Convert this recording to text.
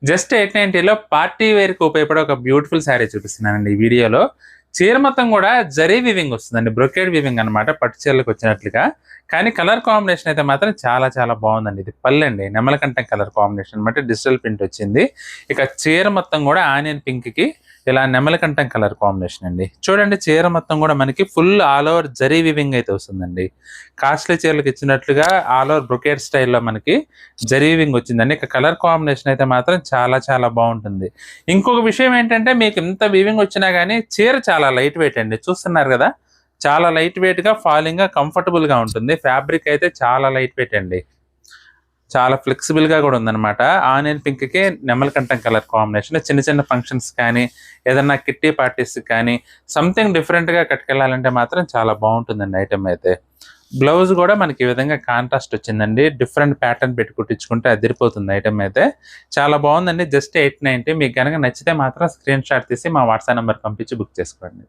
Just 890లో party వేర్‌కి ఉపయోగపడే ఒక బ్యూటిఫుల్ శారీ చూపిస్తున్నానండి ఈ వీడియోలో. చీర మొత్తం గూడా జరీ వీవింగ్ వస్తుందండి. బ్రొకేడ్ వీవింగ్ అనమాట పట్టు చీరలకొచ్చినట్లుగా. కానీ కలర్ కాంబినేషన్ అయితే మాత్రం చాలా చాలా బావుందండి. ఇది పల్లండి. నెమలకంఠం కలర్ కాంబినేషన్ అనమాట. డిజిటల్ ప్రింట్ వచ్చింది. ఇక చీర మొత్తం గూడా ఆనియన్ పింక్‌కి ఇలా నెమలకంఠం కలర్ కాంబినేషన్ అండి. చూడండి చీర మొత్తం గూడా మనకి full all over zari weaving అయితే వస్తుందండి. కాస్ట్‌లీ చీరలకి ఇచ్చినట్లుగా ఆల్ ఓవర్ బ్రొకేడ్ స్టైల్‌లో మనకి జరీ వీవింగ్ వచ్చిందండి. ఇక కలర్ కాంబినేషన్ అయితే మాత్రం చాలా చాలా బావుంటుంది. ఇంకొక విషయం ఏంటంటే మీకు ఇంత వీవింగ్ వచ్చినా గానీ చీర చాలా లైట్ వెయిట్ అండి. చూస్తున్నారు గదా! చాలా లైట్ వెయిట్‌గా, ఫాలింగ్‌గా, కంఫర్టబుల్‌గా ఉంటుంది. ఫ్యాబ్రిక్ అయితే చాలా లైట్ వెయిట్ అండి. చాలా ఫ్లెక్సిబుల్‌గా గూడా ఉందనమాట. ఆనియన్ పింక్‌కి నెమలికంఠం కలర్ కాంబినేషన్. చిన్న చిన్న ఫంక్షన్స్ కానీ, ఏదన్నా కిట్టి పార్టీస్‌కి కానీ, సంథింగ్ డిఫరెంట్‌గా కట్టుకెళ్ళాలంటే మాత్రం చాలా బావుంటుందండి ఐటెమ్ అయితే. బ్లౌజ్ గూడా మనకి ఈ విధంగా కాంట్రాస్ట్ వచ్చిందండి. డిఫరెంట్ ప్యాటర్న్ పెట్టి కుట్టించుకుంటే అదిరిపోతుంది ఐటెమ్ అయితే. చాలా బావుందండి. జస్ట్ 890 మీకు గనక నచ్చితే మాత్రం స్క్రీన్ షాట్ తీసి మా వాట్సాప్ నంబర్‌కి పంపించి బుక్ చేసుకోండి.